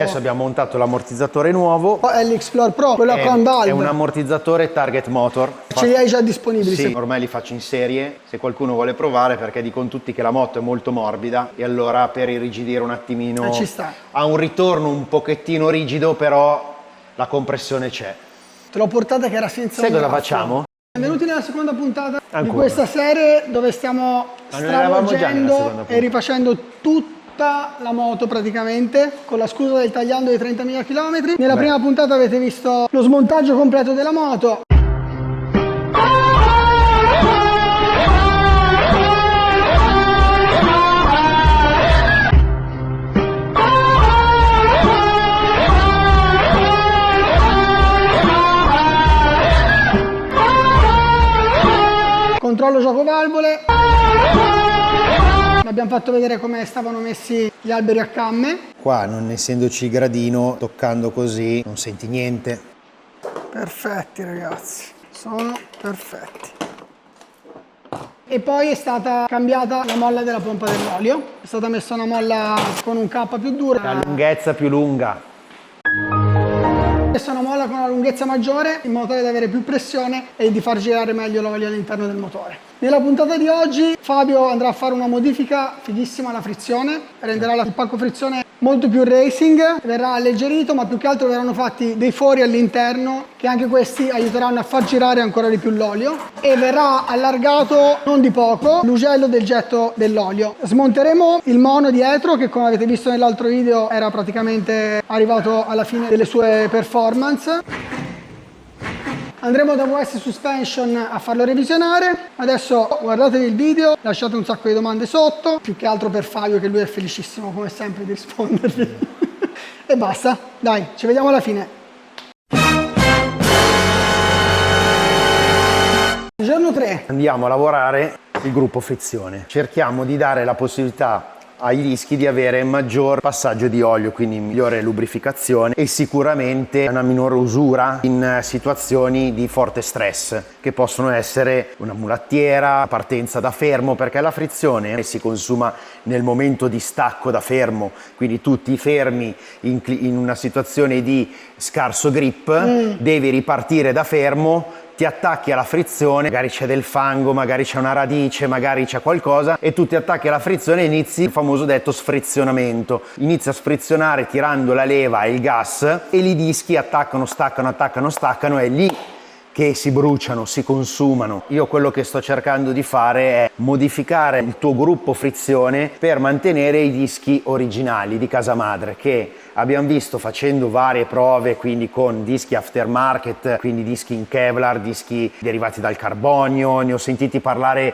Adesso abbiamo montato l'ammortizzatore nuovo. È l'Explore Pro, quello con valve. È un ammortizzatore Target Motor. Ce li hai già disponibili? Sì, ormai li faccio in serie, se qualcuno vuole provare, perché dicono tutti che la moto è molto morbida e allora per irrigidire un attimino ci sta. Ha un ritorno un pochettino rigido, però la compressione c'è. Te l'ho portata che era senza. Sai cosa facciamo? Benvenuti nella seconda puntata di questa serie dove stiamo stravolgendo e rifacendo tutta la moto praticamente, con la scusa del tagliando dei 30.000 km. Nella prima puntata avete visto lo smontaggio completo della moto. Controllo gioco valvole. Abbiamo fatto vedere come stavano messi gli alberi a camme. Qua, non essendoci il gradino, toccando così non senti niente. Perfetti ragazzi, sono perfetti. E poi è stata cambiata la molla della pompa dell'olio. È stata messa una molla con un K più dura. La lunghezza più lunga. Questa è una molla con una lunghezza maggiore in modo tale da avere più pressione e di far girare meglio l'olio all'interno del motore. Nella puntata di oggi Fabio andrà a fare una modifica fighissima alla frizione, renderà il pacco frizione molto più racing, verrà alleggerito, ma più che altro verranno fatti dei fori all'interno che anche questi aiuteranno a far girare ancora di più l'olio, e verrà allargato non di poco l'ugello del getto dell'olio. Smonteremo il mono dietro che, come avete visto nell'altro video, era praticamente arrivato alla fine delle sue performance. Andremo da WS Suspension a farlo revisionare. Adesso guardatevi il video, lasciate un sacco di domande sotto, più che altro per Fabio, che lui è felicissimo come sempre di rispondervi. E basta, dai, ci vediamo alla fine. Giorno 3. Andiamo a lavorare il gruppo frizione. Cerchiamo di dare la possibilità ai dischi di avere maggior passaggio di olio, quindi migliore lubrificazione e sicuramente una minore usura in situazioni di forte stress, che possono essere una mulattiera, partenza da fermo, perché la frizione si consuma nel momento di stacco da fermo, quindi tu ti fermi in una situazione di scarso grip, devi ripartire da fermo, ti attacchi alla frizione, magari c'è del fango, magari c'è una radice, magari c'è qualcosa, e tu ti attacchi alla frizione e inizi il famoso detto sfrizionamento. Inizi a sfrizionare tirando la leva e il gas e i dischi attaccano, staccano, è lì che si bruciano, si consumano. Io quello che sto cercando di fare è modificare il tuo gruppo frizione per mantenere i dischi originali di casa madre, che abbiamo visto facendo varie prove, quindi con dischi aftermarket, quindi dischi in Kevlar, dischi derivati dal carbonio. Ne ho sentiti parlare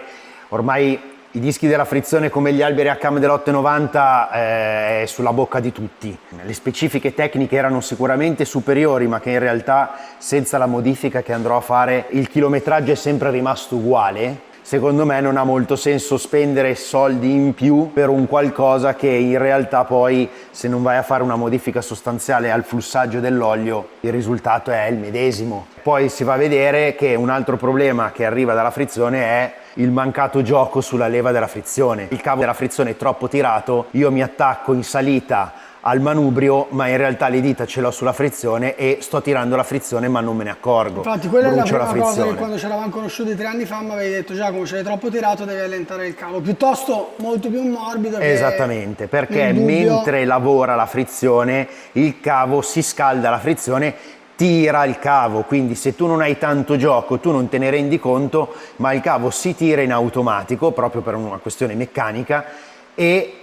ormai. I dischi della frizione come gli alberi a camme dell'890 è sulla bocca di tutti. Le specifiche tecniche erano sicuramente superiori, ma che in realtà senza la modifica che andrò a fare il chilometraggio è sempre rimasto uguale. Secondo me non ha molto senso spendere soldi in più per un qualcosa che in realtà poi, se non vai a fare una modifica sostanziale al flussaggio dell'olio, il risultato è il medesimo. Poi si va a vedere che un altro problema che arriva dalla frizione è il mancato gioco sulla leva della frizione. Il cavo della frizione è troppo tirato, io mi attacco in salita al manubrio, ma in realtà le dita ce l'ho sulla frizione e sto tirando la frizione ma non me ne accorgo. Infatti quella è la prima cosa che quando ci eravamo conosciuti 3 anni fa mi avevi detto: Giacomo, ce l'hai troppo tirato, devi allentare il cavo, piuttosto molto più morbido. Esattamente, perché mentre lavora la frizione il cavo si scalda, la frizione tira il cavo, quindi se tu non hai tanto gioco tu non te ne rendi conto, ma il cavo si tira in automatico proprio per una questione meccanica e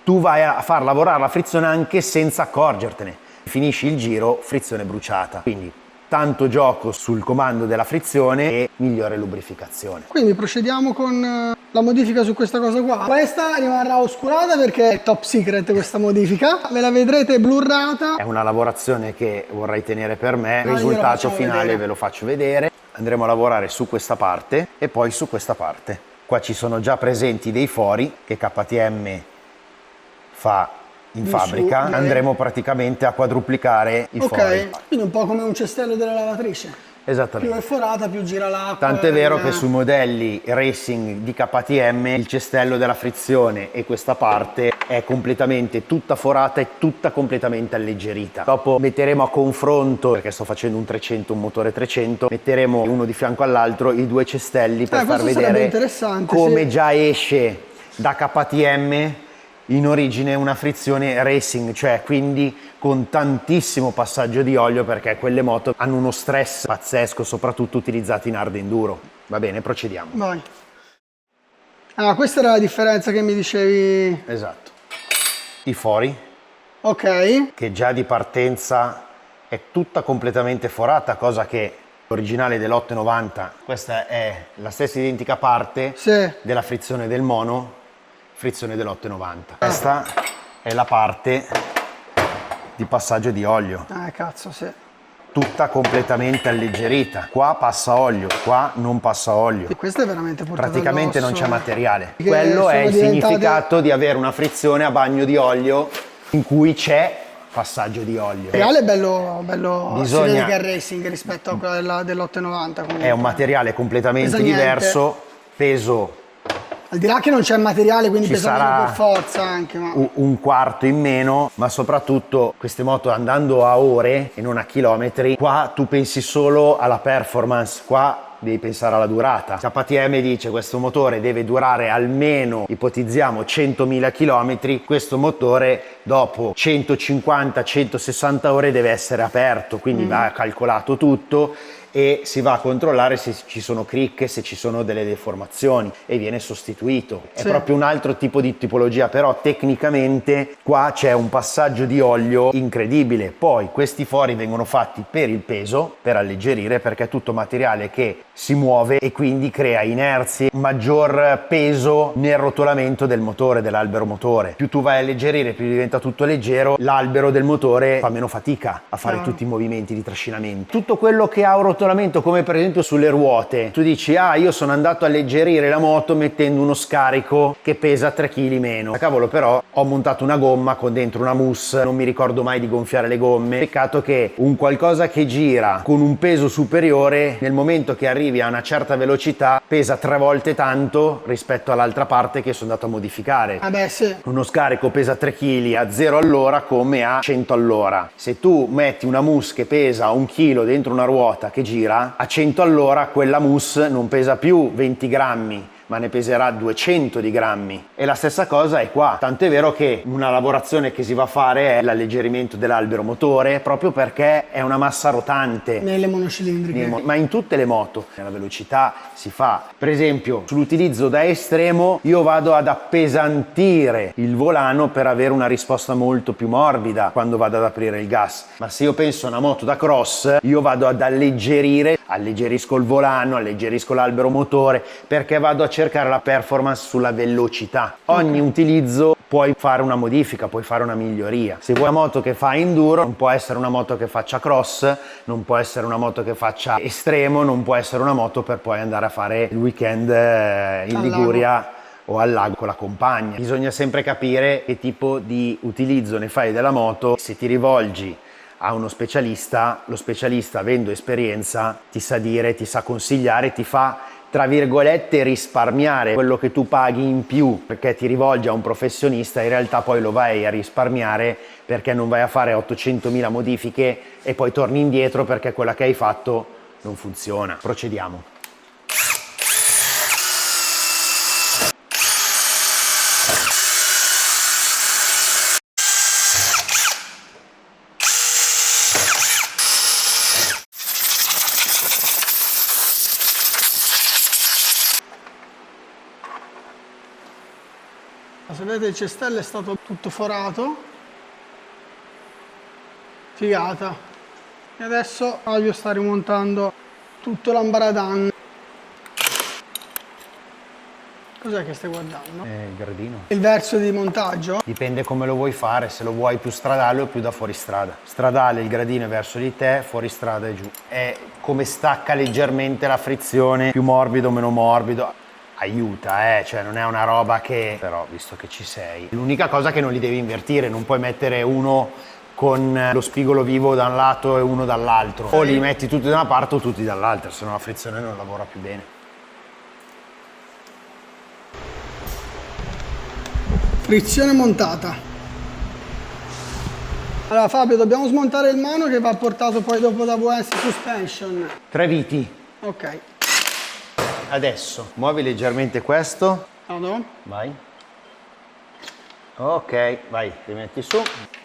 tu vai a far lavorare la frizione anche senza accorgertene. Finisci il giro, frizione bruciata. Quindi tanto gioco sul comando della frizione e migliore lubrificazione. Quindi procediamo con la modifica su questa cosa qua. Questa rimarrà oscurata perché è top secret questa modifica. Ve la vedrete blurrata. È una lavorazione che vorrei tenere per me. Il risultato finale ve lo faccio vedere. Andremo a lavorare su questa parte e poi su questa parte. Qua ci sono già presenti dei fori che KTM fa in fabbrica. Andremo praticamente a quadruplicare i fori. Quindi un po' come un cestello della lavatrice. Esattamente. Più è forata, più gira l'acqua. Tant'è vero che sui modelli racing di KTM il cestello della frizione e questa parte è completamente tutta forata e tutta completamente alleggerita. Dopo metteremo a confronto, perché sto facendo un 300, un motore 300, metteremo uno di fianco all'altro i due cestelli per far vedere come già esce da KTM in origine una frizione racing, cioè quindi con tantissimo passaggio di olio, perché quelle moto hanno uno stress pazzesco, soprattutto utilizzate in hard enduro. Va bene, procediamo. Vai. Ah, questa era la differenza che mi dicevi. Esatto. I fori, Ok. che già di partenza è tutta completamente forata, cosa che l'originale dell'890, questa è la stessa identica parte della frizione del mono, frizione dell'890. Questa è la parte di passaggio di olio. Cazzo, sì. Tutta completamente alleggerita. Qua passa olio, qua non passa olio. E questo è veramente portato praticamente addosso, non c'è materiale. Che quello è il diventate... significato di avere una frizione a bagno di olio in cui c'è passaggio di olio. Il materiale è bello Bisogna... si vede che è racing rispetto a quella dell'890 comunque. È un materiale completamente diverso, peso. Al di là che non c'è materiale, quindi ci pesa sarà meno per forza anche. Ma... un quarto in meno, ma soprattutto queste moto andando a ore e non a chilometri, qua tu pensi solo alla performance, qua devi pensare alla durata. KTM dice questo motore deve durare almeno, ipotizziamo, 100.000 km, questo motore dopo 150-160 ore deve essere aperto, quindi va calcolato tutto e si va a controllare se ci sono cricche, se ci sono delle deformazioni e viene sostituito. È proprio un altro tipo di tipologia, però tecnicamente qua c'è un passaggio di olio incredibile. Poi questi fori vengono fatti per il peso, per alleggerire, perché è tutto materiale che si muove e quindi crea inerzie, maggior peso nel rotolamento del motore, dell'albero motore. Più tu vai a alleggerire, più diventa tutto leggero, l'albero del motore fa meno fatica a fare tutti i movimenti di trascinamento. Tutto quello che ha un rotolamento, come per esempio sulle ruote, tu dici io sono andato a alleggerire la moto mettendo uno scarico che pesa 3 kg meno. Cavolo, però ho montato una gomma con dentro una mousse, non mi ricordo mai di gonfiare le gomme. Peccato che un qualcosa che gira con un peso superiore, nel momento che arrivi a una certa velocità, pesa 3 volte tanto rispetto all'altra parte che sono andato a modificare. Uno scarico pesa 3 kg a 0 all'ora come a 100 all'ora. Se tu metti una mousse che pesa 1 chilo dentro una ruota che gira a 100 all'ora, quella mousse non pesa più 20 grammi, ma ne peserà 200 di grammi. E la stessa cosa è qua, tanto è vero che una lavorazione che si va a fare è l'alleggerimento dell'albero motore, proprio perché è una massa rotante nelle monocilindriche, ma in tutte le moto la velocità si fa. Per esempio sull'utilizzo da estremo io vado ad appesantire il volano per avere una risposta molto più morbida quando vado ad aprire il gas, ma se io penso a una moto da cross io vado ad alleggerisco il volano, alleggerisco l'albero motore, perché vado a cercare la performance sulla velocità. Ogni utilizzo puoi fare una modifica, puoi fare una miglioria. Se vuoi una moto che fa enduro, non può essere una moto che faccia cross, non può essere una moto che faccia estremo, non può essere una moto per poi andare a fare il weekend in Liguria o al lago con la compagna. Bisogna sempre capire che tipo di utilizzo ne fai della moto. Se ti rivolgi a uno specialista, lo specialista, avendo esperienza, ti sa dire, ti sa consigliare, ti fa, tra virgolette, risparmiare quello che tu paghi in più, perché ti rivolgi a un professionista, in realtà poi lo vai a risparmiare perché non vai a fare 800.000 modifiche e poi torni indietro perché quella che hai fatto non funziona. Procediamo. Se vedete il cestello è stato tutto forato, figata. E adesso Fabio sta rimontando tutto l'ambaradan. Cos'è che stai guardando? Il gradino. Il verso di montaggio? Dipende come lo vuoi fare, se lo vuoi più stradale o più da fuoristrada. Stradale il gradino è verso di te, fuoristrada è giù. È come stacca leggermente la frizione, più morbido o meno morbido. Aiuta, cioè non è una roba che... Però visto che ci sei, l'unica cosa è che non li devi invertire, non puoi mettere uno con lo spigolo vivo da un lato e uno dall'altro, o li metti tutti da una parte o tutti dall'altra, se no la frizione non lavora più bene. Frizione montata. Allora Fabio, dobbiamo smontare il mono che va portato poi dopo da VS Suspension. 3 viti. Ok. Adesso muovi leggermente questo. Vado. Vai. Ok, vai, rimetti su.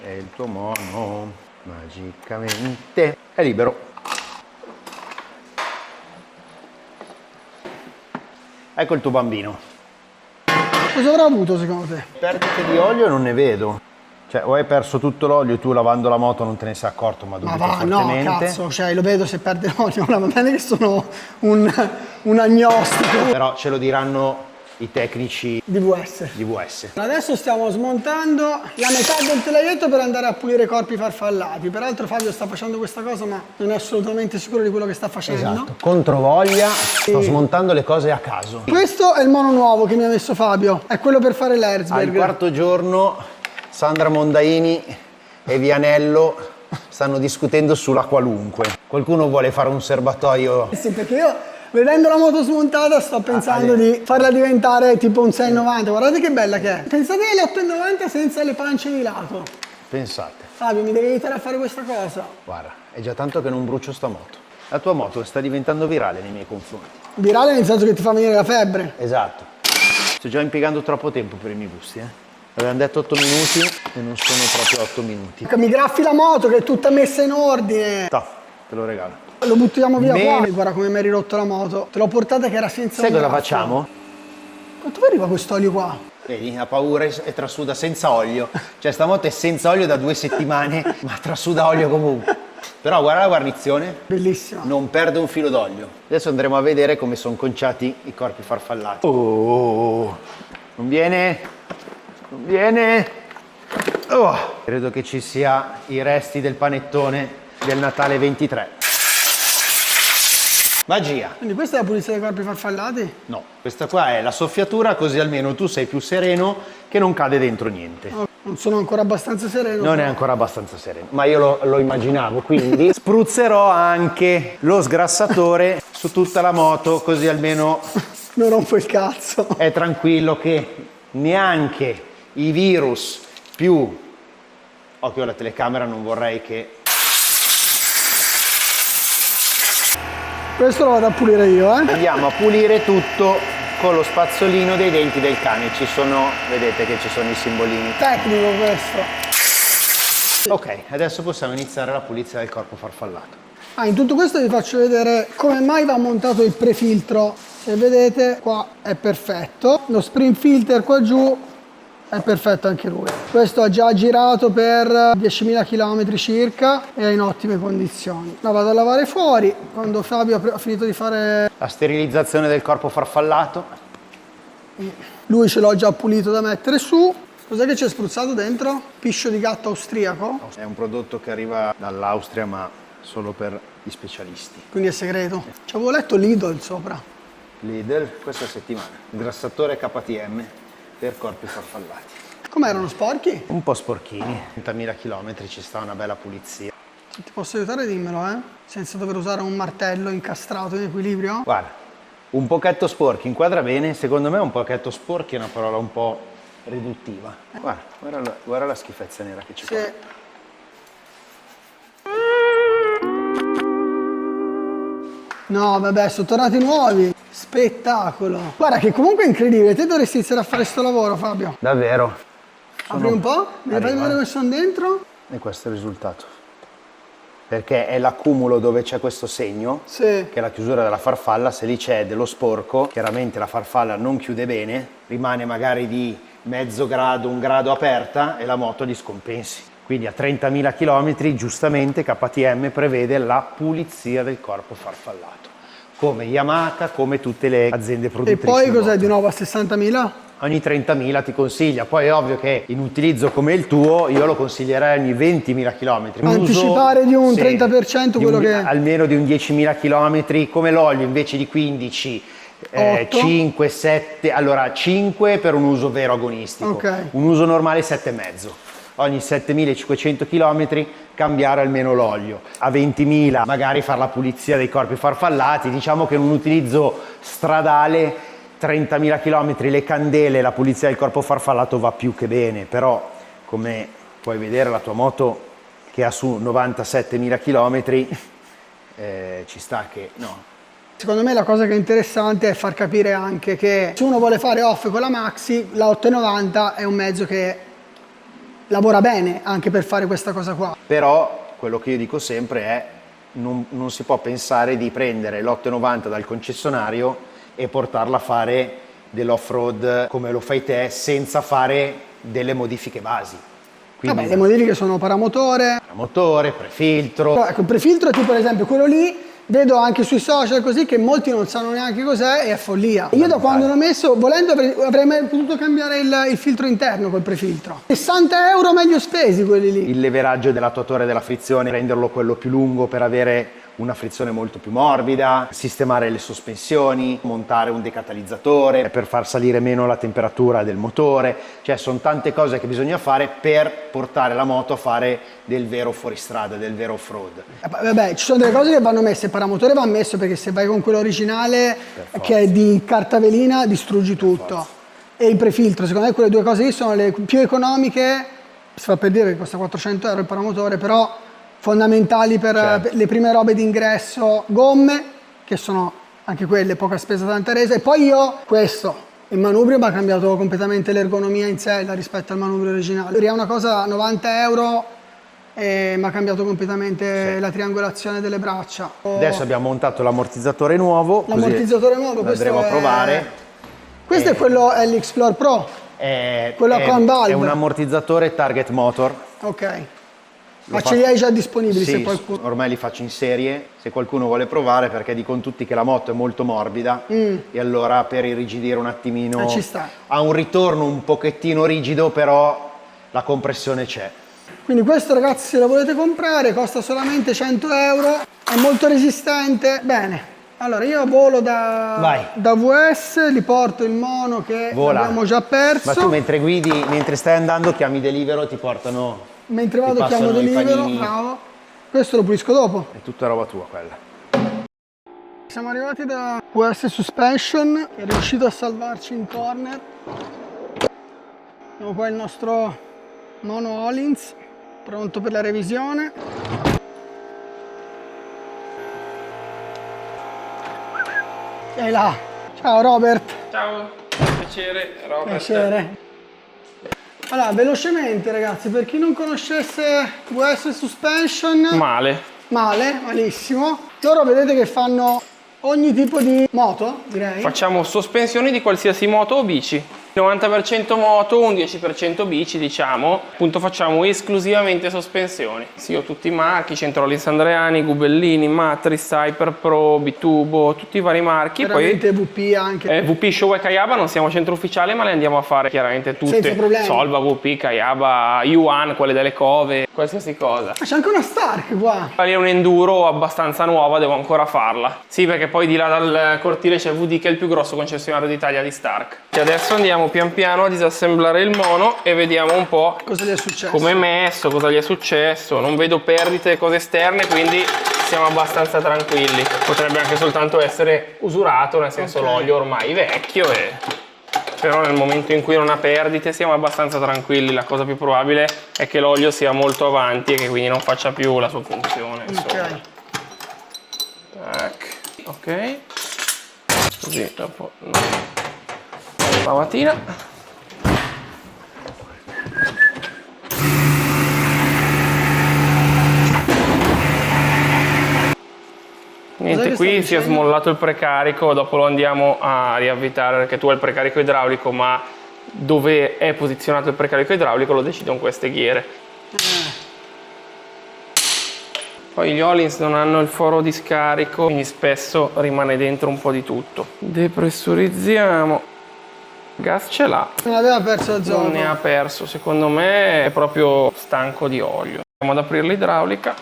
E il tuo mono magicamente è libero. Ecco il tuo bambino. Cosa avrà avuto secondo te? Perdite di olio non ne vedo. Cioè, o hai perso tutto l'olio e tu lavando la moto non te ne sei accorto, ma Ma dubito va, no, fortemente. cazzo, cioè lo vedo se perde l'olio, ora va bene che sono un agnostico Però ce lo diranno i tecnici di VS. di VS. Adesso stiamo smontando la metà del telaietto per andare a pulire i corpi farfallati. Peraltro Fabio sta facendo questa cosa ma non è assolutamente sicuro di quello che sta facendo. Esatto, controvoglia, sto smontando le cose a caso. Questo è il mono nuovo che mi ha messo Fabio, è quello per fare Al l'Herzberg. quarto giorno Sandra Mondaini e Vianello stanno discutendo sulla qualunque. Qualcuno vuole fare un serbatoio. Sì, perché io vedendo la moto smontata sto pensando di farla diventare tipo un 690. Guardate che bella che è. Pensate alle 890 senza le pance di lato. Pensate, Fabio, mi devi aiutare a fare questa cosa. guarda, è già tanto che non brucio sta moto. La tua moto sta diventando virale nei miei confronti. Virale nel senso che ti fa venire la febbre. Esatto. Sto già impiegando troppo tempo per i miei gusti, Avevano detto 8 minuti e non sono proprio 8 minuti. Mi graffi la moto che è tutta messa in ordine. No, te lo regalo. Lo buttiamo via Meno- qua. Guarda come mi hai ridotto la moto. Te l'ho portata che era senza Sai un cosa graffio. facciamo? Quanto arriva quest'olio qua? Vedi, ha paura e trasuda senza olio. Cioè, sta moto è senza olio da 2 settimane, ma trasuda olio comunque. Però guarda la guarnizione, Bellissima. non perde un filo d'olio. Adesso andremo a vedere come sono conciati i corpi farfallati. Oh, non viene, non viene. Oh, credo che ci sia i resti del panettone del Natale 23. Magia. Quindi questa è la pulizia dei corpi farfallati? No, questa qua è la soffiatura, così almeno tu sei più sereno che non cade dentro niente. Oh, non sono ancora abbastanza sereno. Non è ancora abbastanza sereno, ma io lo immaginavo, quindi spruzzerò anche lo sgrassatore su tutta la moto, così almeno Non rompo il cazzo. è tranquillo che neanche i virus più... Occhio alla telecamera, non vorrei che... Questo lo vado a pulire io, Andiamo a pulire tutto con lo spazzolino dei denti del cane. Ci sono, vedete che ci sono i simbolini. Tecnico questo. Ok, adesso possiamo iniziare la pulizia del corpo farfallato. In tutto questo vi faccio vedere come mai va montato il prefiltro. Se vedete qua è perfetto. Lo spring filter qua giù è perfetto anche lui. Questo ha già girato per 10.000 km circa e è in ottime condizioni. La vado a lavare fuori quando Fabio ha finito di fare. La sterilizzazione del corpo farfallato. Lui ce l'ho già pulito da mettere su. Cos'è che c'è spruzzato dentro? Piscio di gatto austriaco? È un prodotto che arriva dall'Austria, ma solo per gli specialisti. Quindi è segreto. Ci avevo letto Lidl sopra. Lidl, questa settimana. Grassatore KTM per corpi farfallati. Com'erano sporchi? Un po' sporchini, 30.000 km ci sta una bella pulizia. Se ti posso aiutare dimmelo, senza dover usare un martello incastrato in equilibrio. Guarda, un pochetto sporchi inquadra bene, secondo me un pochetto sporchi è una parola un po' riduttiva. Guarda la schifezza nera che ci Sì. fa. No, vabbè, sono tornati nuovi. Spettacolo. Guarda che comunque è incredibile. Te dovresti iniziare a fare sto lavoro, Fabio. Davvero? Apri un po', mi fai vedere come sono dentro? E questo è il risultato. Perché è l'accumulo dove c'è questo segno, Sì. che è la chiusura della farfalla. Se lì c'è dello sporco, chiaramente la farfalla non chiude bene, rimane magari di mezzo grado, 1 grado aperta e la moto li scompensi. Quindi a 30.000 km giustamente KTM prevede la pulizia del corpo farfallato, come Yamaha, come tutte le aziende E produttrici. poi di cos'è moto. di nuovo a 60.000? Ogni 30.000 ti consiglia, poi è ovvio che in utilizzo come il tuo io lo consiglierei ogni 20.000 km. Anticipare di un 30% quello che- Almeno di un 10.000 km, come l'olio invece di 15, 8. 5, 7, allora 5 per un uso vero agonistico, Ok. un uso normale 7,5. Ogni 7.500 km cambiare almeno l'olio. A 20.000 magari fare la pulizia dei corpi farfallati, diciamo che in un utilizzo stradale 30.000 km, le candele, la pulizia del corpo farfallato va più che bene, però come puoi vedere la tua moto che ha su 97.000 km ci sta che no. Secondo me la cosa che è interessante è far capire anche che se uno vuole fare off con la Maxi, la 890 è un mezzo che lavora bene anche per fare questa cosa qua. Però quello che io dico sempre è non si può pensare di prendere l'890 dal concessionario e portarla a fare dell'off-road come lo fai te senza fare delle modifiche basi. Quindi, vabbè, le modifiche sono paramotore, prefiltro. ecco, il prefiltro è tipo per esempio quello lì, vedo anche sui social così che molti non sanno neanche cos'è e è follia. Io da quando l'ho messo, volendo avrei mai potuto cambiare il filtro interno col prefiltro. 60 euro meglio spesi quelli lì. Il leveraggio dell'attuatore della frizione, renderlo quello più lungo per avere una frizione molto più morbida, sistemare le sospensioni, montare un decatalizzatore per far salire meno la temperatura del motore, cioè sono tante cose che bisogna fare per portare la moto a fare del vero fuoristrada, del vero off-road. Vabbè, ci sono delle cose che vanno messe, il paramotore va messo perché se vai con quello originale che è di carta velina distruggi tutto. E il prefiltro, secondo me quelle due cose lì sono le più economiche, si fa per dire che costa 400 euro il paramotore, però fondamentali per le prime robe d'ingresso. Gomme, che sono anche quelle poca spesa tanta resa, e poi il manubrio mi ha cambiato completamente l'ergonomia in sella rispetto al manubrio originale. È una cosa 90 euro e mi ha cambiato completamente la triangolazione delle braccia. Adesso abbiamo montato l'ammortizzatore nuovo, l'ammortizzatore nuovo, lo andremo a provare. Questo è quello l'X-Plore Pro, quello con valve. È un ammortizzatore Target Motor. Ok. Ma ce li hai già disponibili? Sì, se qualcuno... ormai li faccio in serie, se qualcuno vuole provare, perché dicono tutti che la moto è molto morbida e allora per irrigidire un attimino ci sta. Ha un ritorno un pochettino rigido, però la compressione c'è. Quindi questo, ragazzi, se lo volete comprare costa solamente 100 euro, è molto resistente. Bene, allora io volo da VS, li porto il mono che abbiamo già perso. Ma tu mentre guidi, mentre stai andando chiami Deliveroo, ti portano... Mentre vado chiamo Deliveroo, bravo. Questo lo pulisco dopo. È tutta roba tua quella. Siamo arrivati da VS Suspension, che è riuscito a salvarci in corner. Abbiamo qua il nostro mono Öhlins, pronto per la revisione. E là. Ciao Robert. Ciao, piacere, Robert. Piacere. Allora, velocemente ragazzi, per chi non conoscesse VS Suspension... Malissimo. Loro vedete che fanno ogni tipo di moto, direi. Facciamo sospensioni di qualsiasi moto o bici. 90% moto, un 10% bici, diciamo. Appunto facciamo esclusivamente sospensioni. Sì, ho tutti i marchi, Centrolins Andreani, Gubellini, Matrix, Hyper Pro, Bitubo, tutti i vari marchi. Veramente poi VP anche. VP, Showa e Kayaba non siamo centro ufficiale, ma le andiamo a fare chiaramente tutte. Senza problemi. Solva, VP, Kayaba, Yuan, quelle delle cove, qualsiasi cosa. C'è anche una Stark qua. Lì è un enduro abbastanza nuova, devo ancora farla. Sì, perché poi di là dal cortile c'è VD, che è il più grosso concessionario d'Italia di Stark. E adesso andiamo pian piano a disassemblare il mono e vediamo un po' cosa gli è successo, come è messo, cosa gli è successo. Non vedo perdite, cose esterne, quindi siamo abbastanza tranquilli. Potrebbe anche soltanto essere usurato, nel senso l'olio ormai vecchio, però nel momento in cui non ha perdite siamo abbastanza tranquilli. La cosa più probabile è che l'olio sia molto avanti e che quindi non faccia più la sua funzione. Ok, così dopo lavatina. Niente, qui si è smollato il precarico, dopo lo andiamo a riavvitare perché tu hai il precarico idraulico, ma dove è posizionato il precarico idraulico lo decidono queste ghiere. Poi gli Öhlins non hanno il foro di scarico, quindi spesso rimane dentro un po' di tutto. Depressurizziamo. Gas ce l'ha. Non aveva perso azoto. Non ne ha perso, secondo me è proprio stanco di olio. Andiamo ad aprire l'idraulica.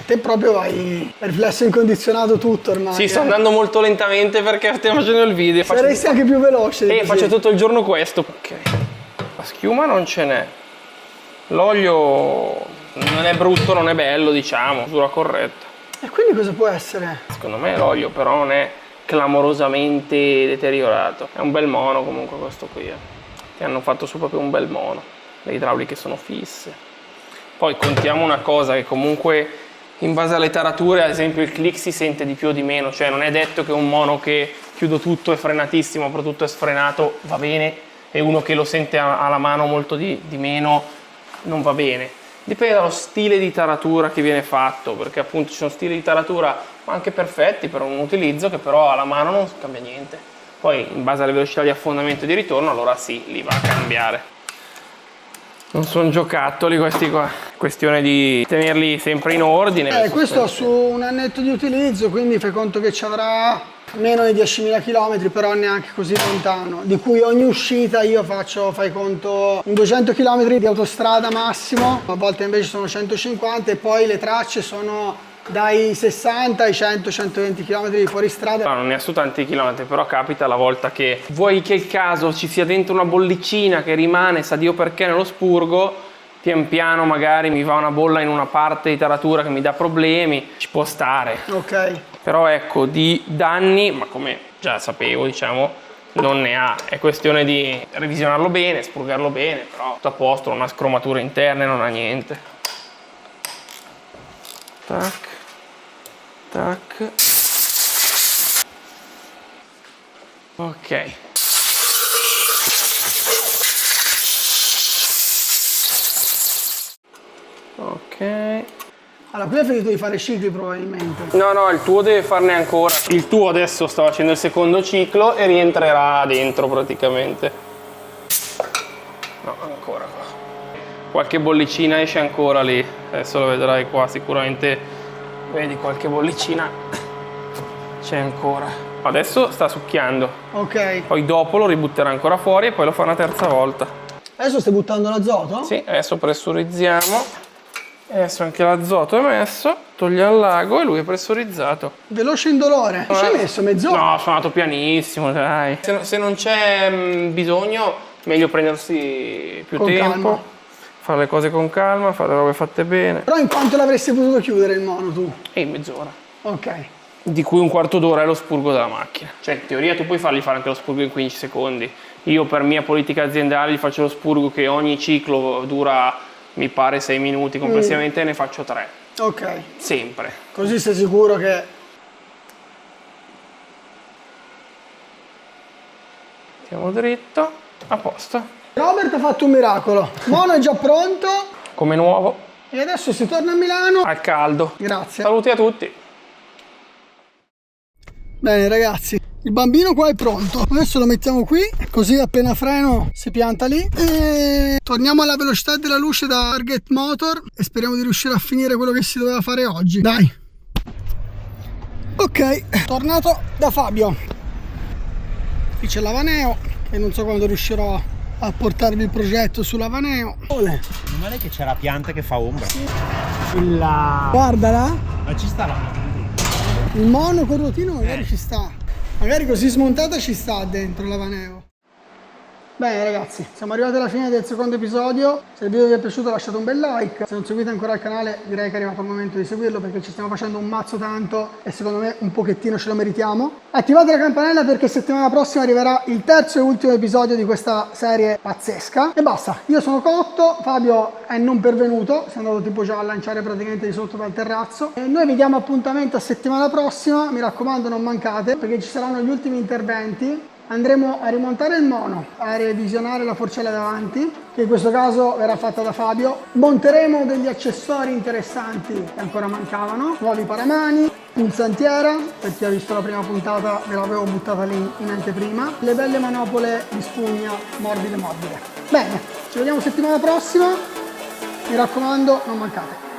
Te proprio vai per riflesso incondizionato tutto ormai. Sì, sto andando molto lentamente perché stiamo facendo il video. Saresti anche più veloce. Faccio tutto il giorno questo. Ok. La schiuma non ce n'è. L'olio non è brutto, non è bello, diciamo, misura corretta. E quindi cosa può essere? Secondo me l'olio però non è clamorosamente deteriorato. È un bel mono comunque questo qui. Ti hanno fatto su proprio un bel mono. Le idrauliche sono fisse. Poi contiamo una cosa, che comunque in base alle tarature, ad esempio il click si sente di più o di meno, cioè non è detto che un mono che chiudo tutto è frenatissimo, però tutto è sfrenato va bene, e uno che lo sente alla mano molto di meno non va bene. Dipende dallo stile di taratura che viene fatto, perché appunto ci sono stili di taratura anche perfetti per un utilizzo che però alla mano non cambia niente. Poi in base alle velocità di affondamento e di ritorno, allora sì, li va a cambiare. Non sono giocattoli questi qua, questione di tenerli sempre in ordine. Questo su un annetto di utilizzo, quindi fai conto che ci avrà meno di 10.000 km, però neanche così lontano, di cui ogni uscita io faccio, fai conto, un 200 km di autostrada massimo, a volte invece sono 150, e poi le tracce sono dai 60 ai 100-120 km di fuoristrada. No, non ne ha su tanti chilometri, però capita la volta che vuoi che il caso ci sia dentro una bollicina che rimane, sa Dio perché, nello spurgo, pian piano magari mi va una bolla in una parte di taratura che mi dà problemi, ci può stare. Ok. Però ecco, di danni, ma come già sapevo, diciamo, non ne ha. È questione di revisionarlo bene, spurgarlo bene, però tutto a posto, non ha scromature interne, non ha niente. Tac. Tac. Ok. Ok. Allora, qui hai finito di fare cicli probabilmente. No, il tuo deve farne ancora. Il tuo adesso sta facendo il secondo ciclo e rientrerà dentro praticamente. No, ancora qua. Qualche bollicina esce ancora lì. Adesso lo vedrai qua, sicuramente vedi qualche bollicina c'è ancora. Adesso sta succhiando. Ok. Poi dopo lo ributterà ancora fuori e poi lo fa una terza volta. Adesso stai buttando l'azoto? Sì, adesso pressurizziamo. Adesso anche l'azoto è messo, togliamo il lago e lui è pressurizzato. Veloce indolore. Ci hai messo mezz'ora? No, sono andato pianissimo, dai. Se non c'è bisogno, meglio prendersi più Con tempo, calma. fare le cose con calma, fare le robe fatte bene. Però in quanto l'avresti potuto chiudere il mono tu? E in mezz'ora. Ok. Di cui un quarto d'ora è lo spurgo della macchina. Cioè, in teoria tu puoi fargli fare anche lo spurgo in 15 secondi. Io per mia politica aziendale gli faccio lo spurgo che ogni ciclo dura, mi pare, 6 minuti complessivamente, e ne faccio 3. Ok. Sempre. Così sei sicuro che... Stiamo dritto, a posto. Robert ha fatto un miracolo. Mono è già pronto. Come nuovo, E adesso si torna a Milano. al caldo. Grazie. Saluti a tutti. Bene ragazzi, il bambino qua è pronto. Adesso lo mettiamo qui, così appena freno si pianta lì. E torniamo alla velocità della luce da Target Motor e speriamo di riuscire a finire quello che si doveva fare oggi. Dai. Ok, tornato da Fabio. Qui c'è l'Avaneo, che non so quando riuscirò a portarvi il progetto sull'Avaneo. Non male che c'è la pianta che fa ombra. La... Guardala. Ma ci sta la... Il mono con rotino magari ci sta. Magari così smontata ci sta dentro l'Avaneo. Bene ragazzi, siamo arrivati alla fine del secondo episodio. Se il video vi è piaciuto lasciate un bel like. Se non seguite ancora il canale direi che è arrivato il momento di seguirlo, perché ci stiamo facendo un mazzo tanto e secondo me un pochettino ce lo meritiamo. Attivate la campanella perché settimana prossima arriverà il terzo e ultimo episodio di questa serie pazzesca. E basta, io sono cotto, Fabio è non pervenuto, si è andato tipo già a lanciare praticamente di sotto dal terrazzo. E noi vi diamo appuntamento a settimana prossima, mi raccomando non mancate perché ci saranno gli ultimi interventi. Andremo a rimontare il mono, a revisionare la forcella davanti, che in questo caso verrà fatta da Fabio. Monteremo degli accessori interessanti che ancora mancavano, nuovi paramani, pulsantiera, per chi ha visto la prima puntata ve l'avevo buttata lì in anteprima, le belle manopole di spugna morbide morbide. Bene, ci vediamo settimana prossima, mi raccomando non mancate.